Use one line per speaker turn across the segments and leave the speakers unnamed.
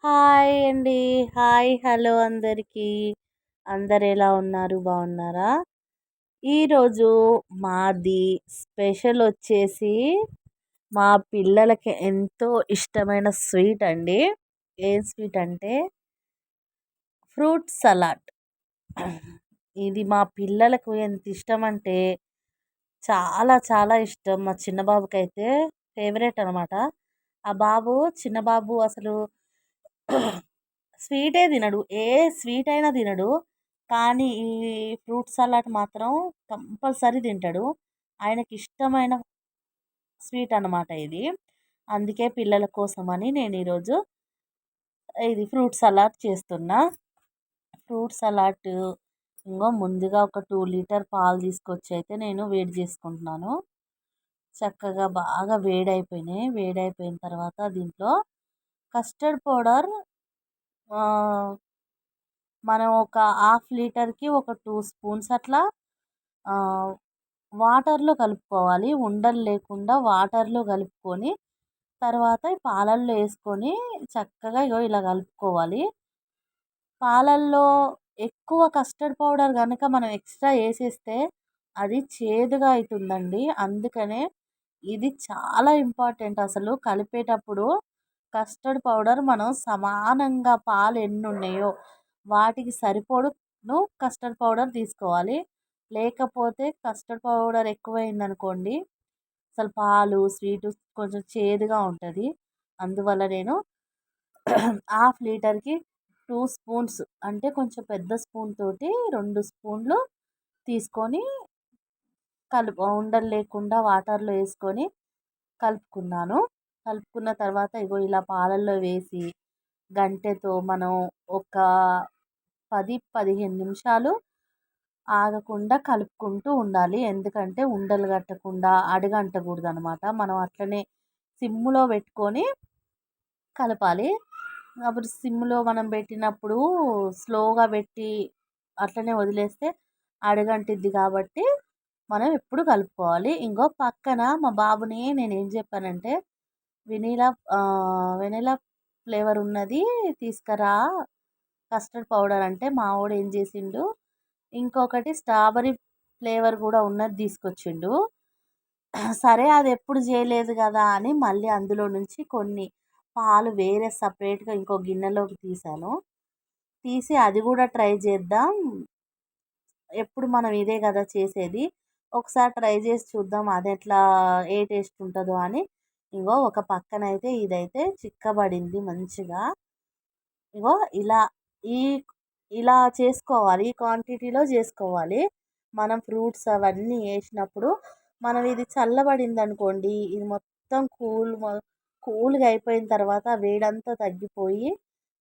Hi అండి. Hi. Hello అందరికీ. అందరు ఎలా ఉన్నారు? బాగున్నారా? ఈరోజు మాది స్పెషల్ వచ్చేసి మా పిల్లలకి ఎంతో ఇష్టమైన స్వీట్ అండి. ఏం స్వీట్ అంటే ఫ్రూట్ సలాడ్. ఇది మా పిల్లలకు ఎంత ఇష్టం అంటే చాలా చాలా ఇష్టం. మా చిన్న బాబుకైతే ఫేవరెట్ అనమాట. ఆ బాబు చిన్న బాబు అసలు స్వీటే తినడు. ఏ స్వీట్ అయినా తినడు. కానీ ఈ ఫ్రూట్ సలాడ్ మాత్రం కంపల్సరీ తింటాడు. ఆయనకి ఇష్టమైన స్వీట్ అన్నమాట ఇది. అందుకే పిల్లల కోసమని నేను ఈరోజు ఇది ఫ్రూట్ సలాడ్ చేస్తున్నా. ఫ్రూట్ సలాడ్ ముందుగా ఒక 2 లీటర్ పాలు తీసుకొచ్చి అయితే నేను వేడి చేసుకుంటున్నాను. చక్కగా బాగా వేడైపోయినాయి. వేడైపోయిన తర్వాత దీంట్లో కస్టర్డ్ పౌడర్ మనం ఒక హాఫ్ లీటర్కి ఒక 2 స్పూన్స్ అట్లా వాటర్లో కలుపుకోవాలి. ఉండలు లేకుండా వాటర్లో కలుపుకొని తర్వాత పాలల్లో వేసుకొని చక్కగా ఇలా కలుపుకోవాలి. పాలల్లో ఎక్కువ కస్టర్డ్ పౌడర్ కనుక మనం ఎక్స్ట్రా వేసేస్తే అది చేదుగా అవుతుందండి. అందుకనే ఇది చాలా ఇంపార్టెంట్. అసలు కలిపేటప్పుడు కస్టర్డ్ పౌడర్ మనం సమానంగా పాలు ఎన్ని ఉన్నాయో వాటికి సరిపడును కస్టర్డ్ పౌడర్ తీసుకోవాలి. లేకపోతే కస్టర్డ్ పౌడర్ ఎక్కువైందనుకోండి అసలు పాలు స్వీటు కొంచెం చేదుగా ఉంటుంది. అందువల్ల నేను హాఫ్ లీటర్కి 2 స్పూన్స్ అంటే కొంచెం పెద్ద స్పూన్ తోటి 2 స్పూన్లు తీసుకొని ఉండలు లేకుండా వాటర్లో వేసుకొని కలుపుకున్నాను. కలుపుకున్న తర్వాత ఇలా పాలల్లో వేసి గంటెతో మనం ఒక 10-15 నిమిషాలు ఆగకుండా కలుపుకుంటూ ఉండాలి. ఎందుకంటే ఉండలు కట్టకుండా అడుగంటకూడదు అనమాట. మనం అట్లనే సిమ్ములో పెట్టుకొని కలపాలి. అప్పుడు సిమ్లో మనం పెట్టినప్పుడు స్లోగా పెట్టి అట్లనే వదిలేస్తే అడుగంటిద్ది కాబట్టి మనం ఎప్పుడు కలుపుకోవాలి. పక్కన మా బాబుని నేనేం చెప్పానంటే వెనీలా వెనీలా ఫ్లేవర్ ఉన్నది తీసుకురా కస్టర్డ్ పౌడర్ అంటే మా వాడు ఏం చేసిండు ఇంకొకటి స్ట్రాబెర్రీ ఫ్లేవర్ కూడా ఉన్నది తీసుకొచ్చిండు. సరే అది ఎప్పుడు చేయలేదు కదా అని మళ్ళీ అందులో నుంచి కొన్ని పాలు వేరే సపరేట్గా ఇంకో గిన్నెలోకి తీసాను. తీసి అది కూడా ట్రై చేద్దాం. ఎప్పుడు మనం ఇదే కదా చేసేది, ఒకసారి ట్రై చేసి చూద్దాం అది ఎట్లా ఏ టేస్ట్ ఉంటుందో అని. ఒక పక్కన అయితే ఇదైతే చిక్కబడింది మంచిగా. ఇగో ఇలా ఈ ఇలా చేసుకోవాలి. ఈ క్వాంటిటీలో చేసుకోవాలి. మనం ఫ్రూట్స్ అవన్నీ వేసినప్పుడు మనం ఇది చల్లబడింది అనుకోండి, ఇది మొత్తం కూల్గా అయిపోయిన తర్వాత వేడంతా తగ్గిపోయి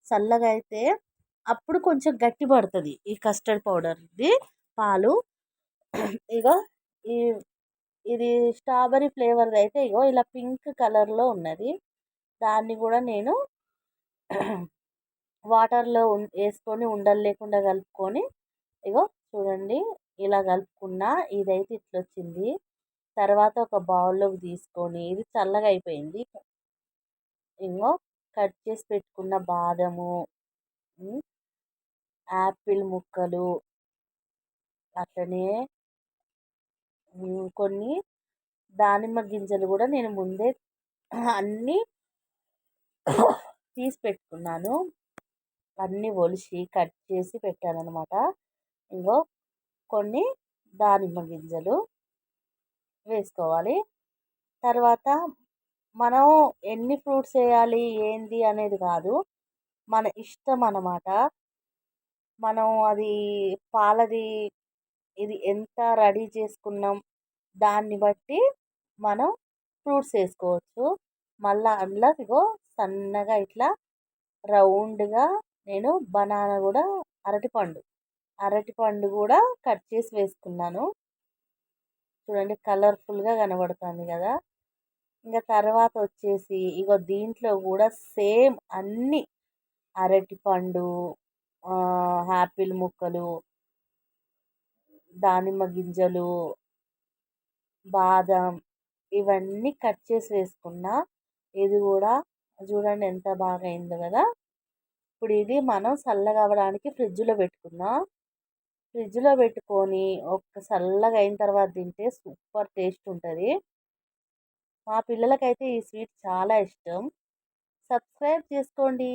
చల్లగా అయితే అప్పుడు కొంచెం గట్టి పడుతుంది ఈ కస్టర్డ్ పౌడర్ది పాలు. ఇగో ఈ ఇది స్ట్రాబెర్రీ ఫ్లేవర్ది అయితే ఇలా పింక్ కలర్లో ఉన్నది. దాన్ని కూడా నేను వాటర్లో వేసుకొని ఉండలు లేకుండా కలుపుకొని చూడండి ఇలా కలుపుకున్నా. ఇదైతే ఇట్లా వచ్చింది. తర్వాత ఒక బౌల్లోకి తీసుకొని ఇది చల్లగా అయిపోయింది. కట్ చేసి పెట్టుకున్న బాదము, యాపిల్ ముక్కలు, అట్లనే కొన్ని దానిమ్మ గింజలు కూడా నేను ముందే అన్నీ తీసి పెట్టుకున్నాను. అన్నీ ఒలిచి కట్ చేసి పెట్టాను అనమాట. కొన్ని దానిమ్మ గింజలు వేసుకోవాలి. తర్వాత మనం ఎన్ని ఫ్రూట్స్ వేయాలి ఏంది అనేది కాదు, మన ఇష్టం అన్నమాట. మనం అది పాలది ఇది ఎంత రెడీ చేసుకున్నాం దాన్ని బట్టి మనం ఫ్రూట్స్ వేసుకోవచ్చు. మళ్ళీ అందులో సన్నగా ఇట్లా రౌండ్గా నేను బనానా కూడా అరటిపండు కూడా కట్ చేసి వేసుకున్నాను. చూడండి కలర్ఫుల్గా కనబడుతుంది కదా. తర్వాత వచ్చేసి దీంట్లో కూడా సేమ్ అన్నీ అరటిపండు, యాపిల్ ముక్కలు, దానిమ్మ గింజలు, బాదం ఇవన్నీ కట్ చేసి వేసుకున్నా. ఇది కూడా చూడండి ఎంత బాగా అయిందో కదా. ఇప్పుడు ఇది మనం చల్లగా అవ్వడానికి ఫ్రిడ్జ్లో పెట్టుకుందాం. ఫ్రిడ్జ్లో పెట్టుకొని చల్లగా అయిన తర్వాత తింటే సూపర్ టేస్ట్ ఉంటుంది. మా పిల్లలకైతే ఈ స్వీట్ చాలా ఇష్టం. సబ్స్క్రైబ్ చేసుకోండి.